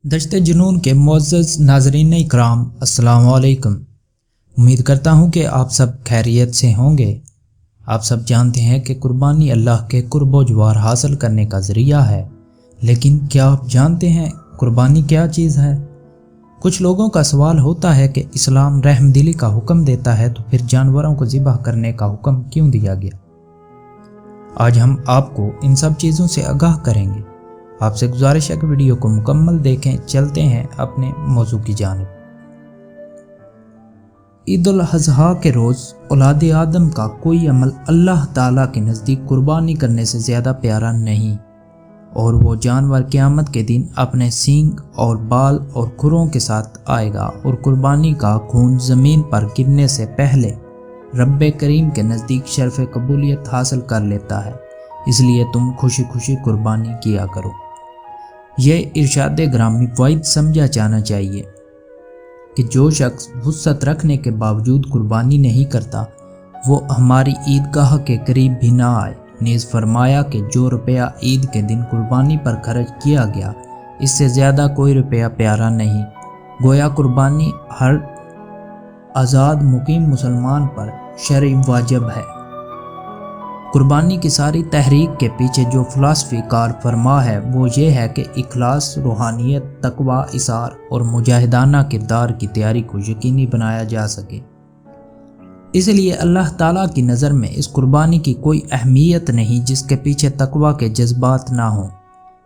दश्त जुनून के मुअज़्ज़ज़ नाज़रीन इकराम, अस्सलाम वालेकुम। उम्मीद करता हूँ कि आप सब खैरियत से होंगे। आप सब जानते हैं कि कुर्बानी अल्लाह के कुर्ब व जवार हासिल करने का ज़रिया है, लेकिन क्या आप जानते हैं कुर्बानी क्या चीज़ है? कुछ लोगों का सवाल होता है कि इस्लाम रहमदिली का हुक्म देता है तो फिर जानवरों को ज़िबह करने का हुक्म क्यों दिया गया? आज हम आपको इन सब चीज़ों से आगाह करेंगे। आपसे गुजारिश है कि वीडियो को मुकम्मल देखें। चलते हैं अपने मौजू की जानिब। ईद उल अज़हा के रोज़ औलाद आदम का कोई अमल अल्लाह ताला के नज़दीक कुर्बानी करने से ज़्यादा प्यारा नहीं, और वो जानवर क़यामत के दिन अपने सींग और बाल और खुरों के साथ आएगा और कुर्बानी का खून ज़मीन पर गिरने से पहले रब्बे करीम के नज़दीक शर्फ़ कबूलियत हासिल कर लेता है। इसलिए तुम खुशी खुशी कुर्बानी किया करो। ये इरशाद ग्रामी वाइद समझा जाना चाहिए कि जो शख्स वुसअत रखने के बावजूद कुर्बानी नहीं करता वो हमारी ईदगाह के करीब भी ना आए। नीज़ फरमाया कि जो रुपया ईद के दिन कुर्बानी पर खर्च किया गया, इससे ज़्यादा कोई रुपया प्यारा नहीं। गोया कुर्बानी हर आज़ाद मुकीम मुसलमान पर शरई वाजिब है। कुर्बानी की सारी तहरीक के पीछे जो फ़िलासफ़ी कार फरमा है वो ये है कि इखलास, रूहानियत, तकवा, इसार और मुजाहिदाना किरदार की तैयारी को यकीनी बनाया जा सके। इसलिए अल्लाह ताला की नज़र में इस कुर्बानी की कोई अहमियत नहीं जिसके पीछे तकवा के जज्बात ना हों,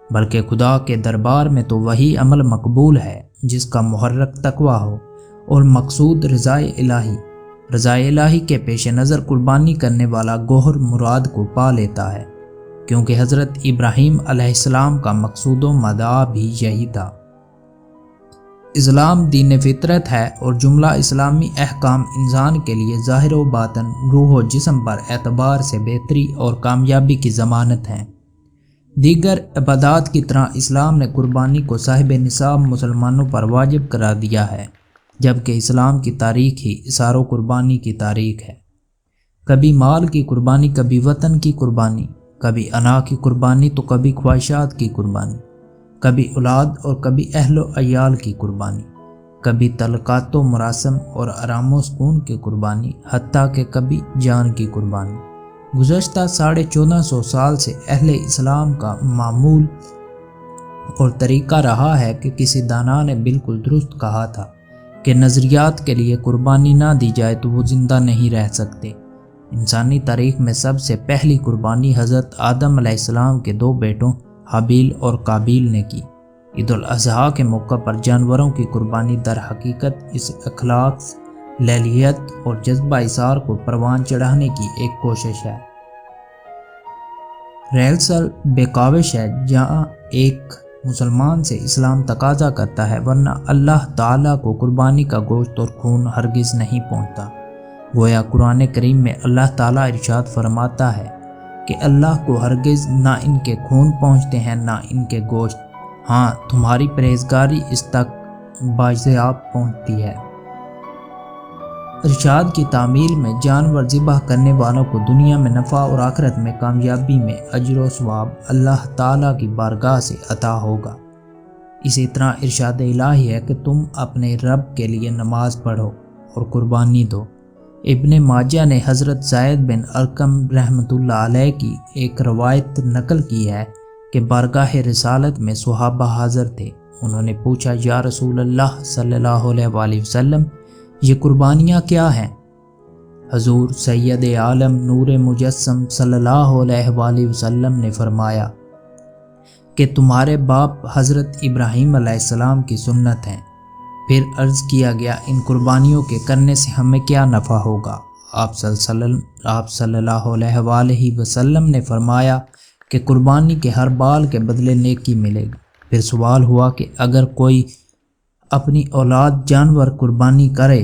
बल्कि खुदा के दरबार में तो वही अमल मकबूल है जिसका मुहर्रक तकवा हो और मकसूद रज़ाए इलाही। रज़ाए इलाही के पेश नज़र कुर्बानी करने वाला गोहर मुराद को पा लेता है, क्योंकि हज़रत इब्राहीम अलैहिस्सलाम का मकसूद व मदा भी यही था। इस्लाम दीन फितरत है और जुमला इस्लामी अहकाम इंसान के लिए ज़ाहिर व बातन, रूह व जिस्म पर एतबार से बेहतरी और कामयाबी की ज़मानत हैं। दीगर इबादात की तरह इस्लाम ने कुर्बानी को साहिब निसाब मुसलमानों पर वाजिब करार दिया है, जबकि इस्लाम की तारीख ही इसारो कुर्बानी की तारीख है। कभी माल की कुर्बानी, कभी वतन की कुर्बानी, कभी अना की कुर्बानी तो कभी ख्वाहिशात की कुर्बानी, कभी औलाद और कभी अहलो अयाल की कुर्बानी, कभी तलकातो मुरासम और आरामो सुकून की कुर्बानी, हत्ता के कभी जान की कुर्बानी। गुज़श्ता 1450 साल से अहले इस्लाम का मामूल और तरीका रहा है कि किसी दाना ने बिल्कुल दुरुस्त कहा था कि नज़रियात के लिए कुर्बानी ना दी जाए तो वो ज़िंदा नहीं रह सकते। इंसानी तारीख में सबसे पहली कुर्बानी हज़रत आदम अलैहिस्सलाम के दो बेटों हाबिल और काबिल ने की। ईद उल अज़हा के मौका पर जानवरों की कुर्बानी दर हकीकत इस अखलाक, लैलियत और जज्बा इसार को परवान चढ़ाने की एक कोशिश है। रेलसल बेकाविश है जहाँ एक मुसलमान से इस्लाम तकाजा करता है, वरना अल्लाह ताला को कुर्बानी का गोश्त और खून हरगिज़ नहीं पहुँचता। गोया कुरान करीम में अल्लाह ताला इरशाद फरमाता है कि अल्लाह को हरगिज़ ना इनके खून पहुँचते हैं ना इनके गोश्त, हाँ तुम्हारी परहेज़गारी इस तक बाज़याब पहुँचती है। इरशाद की तामील में जानवर ज़िबह करने वालों को दुनिया में नफ़ा और आखिरत में कामयाबी में अजर व सवाब अल्लाह ताला की बारगाह से अता होगा। इसी तरह इरशाद इलाही है कि तुम अपने रब के लिए नमाज पढ़ो और कुर्बानी दो। इब्ने माजा ने हज़रत ज़ैद बिन अरकम रहमतुल्लाह अलैह की एक रवायत नकल की है कि बारगाह रिसालत में सुहाबा हाज़िर थे। उन्होंने पूछा, या रसूल अल्लाह सल्लल्लाहु अलैहि वसल्लम, ये कुर्बानियाँ क्या हैं? हजूर सैयद आलम नूर मुजस्सम सल्लल्लाहु अलैहि वसल्लम ने फरमाया कि तुम्हारे बाप हज़रत इब्राहीम अलैहिस्सलाम की सुन्नत हैं। फिर अर्ज़ किया गया, इन कुर्बानियों के करने से हमें क्या नफ़ा होगा? आप सल्लल्लाहु अलैहि वसल्लम ने फरमाया कि कुर्बानी के हर बाल के बदले नेकी मिलेगी। फिर सवाल हुआ कि अगर कोई अपनी औलाद जानवर कुर्बानी करे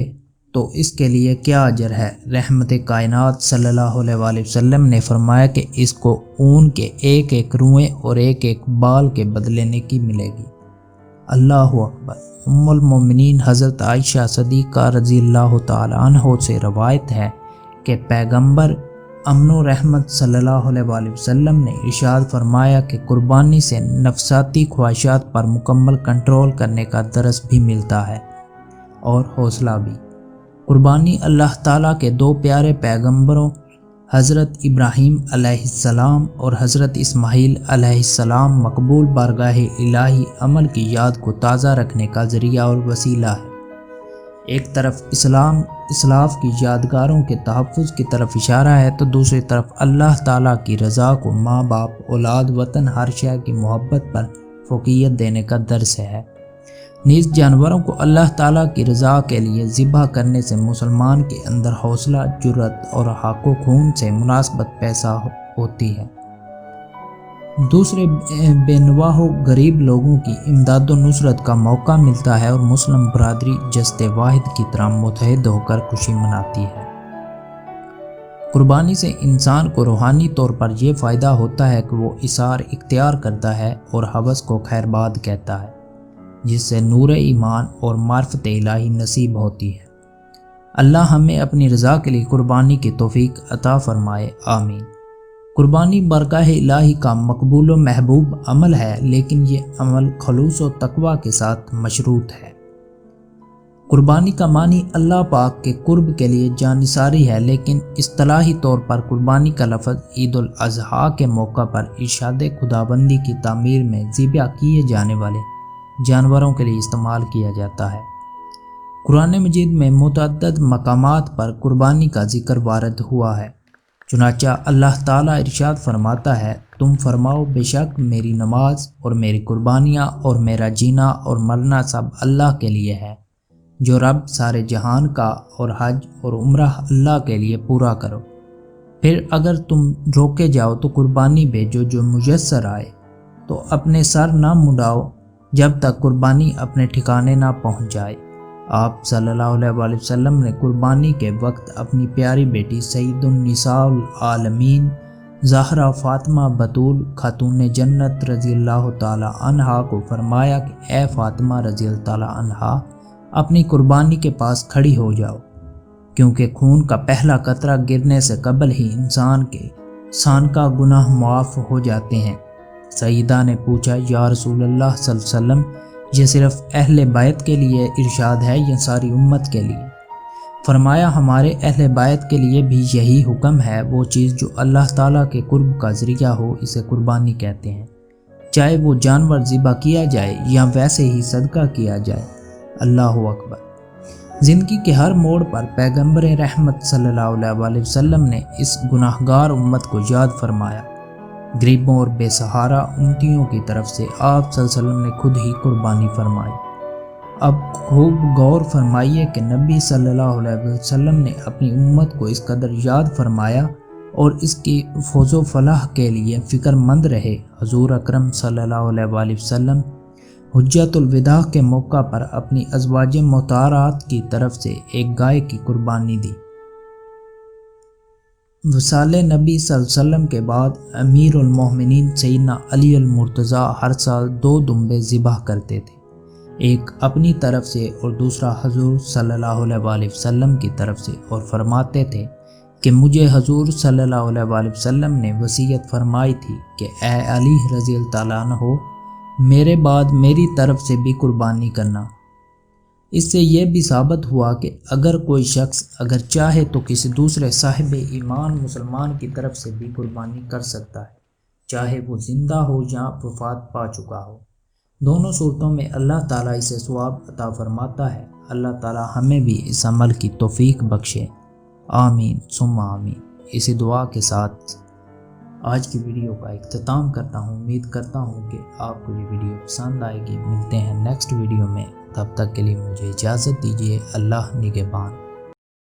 तो इसके लिए क्या अजर है? रहमत कायनात सल्लल्लाहु अलैहि वसल्लम ने फरमाया कि इसको ऊन के एक एक रुएं और एक एक बाल के बदले नेकी मिलेगी। अल्लाहु अकबर। उम्मुल मोमिनीन हज़रत आयशा सदीक़ा रज़ियल्लाहु ताला अन्हा से रवायत है कि पैगंबर امن و رحمت صلی اللہ علیہ وآلہ وسلم نے ارشاد فرمایا کہ قربانی سے نفساتی خواہشات پر مکمل کنٹرول کرنے کا درس بھی ملتا ہے اور حوصلہ بھی۔ قربانی اللہ تعالیٰ کے دو پیارے پیغمبروں حضرت ابراہیم علیہ السلام اور حضرت اسماعیل علیہ السلام مقبول بارگاہ الہی عمل کی یاد کو تازہ رکھنے کا ذریعہ اور وسیلہ ہے۔ ایک طرف اسلاف کی یادگاروں کے تحفظ کی طرف اشارہ ہے تو دوسری طرف اللہ تعالیٰ کی رضا کو ماں باپ، اولاد، وطن، ہر شے کی محبت پر فوقیت دینے کا درس ہے۔ نیز جانوروں کو اللہ تعالیٰ کی رضا کے لیے ذبح کرنے سے مسلمان کے اندر حوصلہ، جرأت اور حق و خون سے مناسبت پیدا ہوتی ہے۔ دوسرے بے نواح و غریب لوگوں کی امداد و نصرت کا موقع ملتا ہے اور مسلم برادری جسد واحد کی طرح متحد ہو کر خوشی مناتی ہے۔ قربانی سے انسان کو روحانی طور پر یہ فائدہ ہوتا ہے کہ وہ اثار اختیار کرتا ہے اور ہوس کو خیرباد کہتا ہے، جس سے نور ایمان اور معرفت الہی نصیب ہوتی ہے۔ اللہ ہمیں اپنی رضا کے لیے قربانی کی توفیق عطا فرمائے، آمین۔ قربانی بارگاہ الہی کا مقبول و محبوب عمل ہے، لیکن یہ عمل خلوص و تقوی کے ساتھ مشروط ہے۔ قربانی کا معنی اللہ پاک کے قرب کے لیے جانثاری ہے، لیکن اصطلاحی طور پر قربانی کا لفظ عید الاضحیٰ کے موقع پر ارشاد خداوندی کی تعمیر میں ذبح کیے جانے والے جانوروں کے لیے استعمال کیا جاتا ہے۔ قرآن مجید میں متعدد مقامات پر قربانی کا ذکر وارد ہوا ہے۔ چنانچہ اللہ تعالیٰ ارشاد فرماتا ہے، تم فرماؤ بے شک میری نماز اور میری قربانیاں اور میرا جینا اور مرنا سب اللہ کے لیے ہے، جو رب سارے جہان کا، اور حج اور عمرہ اللہ کے لیے پورا کرو۔ پھر اگر تم روکے جاؤ تو قربانی بھیجو جو میسر آئے، تو اپنے سر نہ منڈاؤ جب تک قربانی اپنے ٹھکانے نہ پہنچ جائے۔ آپ صلی اللہ علیہ وآلہ وسلم نے قربانی کے وقت اپنی پیاری بیٹی سید النساء العالمین زہرا فاطمہ بطول خاتون جنت رضی اللہ تعالی عنہا کو فرمایا کہ اے فاطمہ رضی اللہ تعالی عنہا، اپنی قربانی کے پاس کھڑی ہو جاؤ، کیونکہ خون کا پہلا قطرہ گرنے سے قبل ہی انسان کے سابقہ گناہ معاف ہو جاتے ہیں۔ سیدہ نے پوچھا، یا رسول اللہ صلی اللہ علیہ وسلم، یہ صرف اہل بیت کے لیے ارشاد ہے یا ساری امت کے لیے؟ فرمایا، ہمارے اہل بیت کے لیے بھی یہی حکم ہے، وہ چیز جو اللہ تعالیٰ کے قرب کا ذریعہ ہو اسے قربانی کہتے ہیں، چاہے وہ جانور ذبح کیا جائے یا ویسے ہی صدقہ کیا جائے۔ اللہ اکبر۔ زندگی کے ہر موڑ پر پیغمبر رحمت صلی اللہ علیہ وآلہ وسلم نے اس گناہگار امت کو یاد فرمایا۔ غریبوں اور بے سہارا امتیوں کی طرف سے آپ صلی اللہ علیہ وسلم نے خود ہی قربانی فرمائی۔ اب خوب غور فرمائیے کہ نبی صلی اللہ علیہ وسلم نے اپنی امت کو اس قدر یاد فرمایا اور اس کی فوز و فلاح کے لیے فکر مند رہے۔ حضور اکرم صلی اللہ علیہ وآلہ وسلم حجۃ الوداع کے موقع پر اپنی ازواج مطہرات کی طرف سے ایک گائے کی قربانی دی۔ وصال نبی صلی اللہ علیہ وسلم کے بعد امیر المومنین سیدنا علی المرتضیٰ ہر سال 2 دمبے ذبح کرتے تھے، ایک اپنی طرف سے اور دوسرا حضور صلی اللہ علیہ وآلہ وسلم کی طرف سے، اور فرماتے تھے کہ مجھے حضور صلی اللہ علیہ وآلہ وسلم نے وصیت فرمائی تھی کہ اے علی رضی اللہ تعالیٰ عنہ، میرے بعد میری طرف سے بھی قربانی کرنا۔ اس سے یہ بھی ثابت ہوا کہ اگر کوئی شخص اگر چاہے تو کسی دوسرے صاحب ایمان مسلمان کی طرف سے بھی قربانی کر سکتا ہے، چاہے وہ زندہ ہو یا وفات پا چکا ہو۔ دونوں صورتوں میں اللہ تعالیٰ اسے ثواب عطا فرماتا ہے۔ اللہ تعالیٰ ہمیں بھی اس عمل کی توفیق بخشے، آمین ثم آمین۔ اسی دعا کے ساتھ آج کی ویڈیو کا اختتام کرتا ہوں۔ امید کرتا ہوں کہ آپ کو یہ ویڈیو پسند آئے گی۔ ملتے ہیں نیکسٹ ویڈیو میں، تب تک کے لیے مجھے اجازت دیجیے۔ اللہ نگہبان۔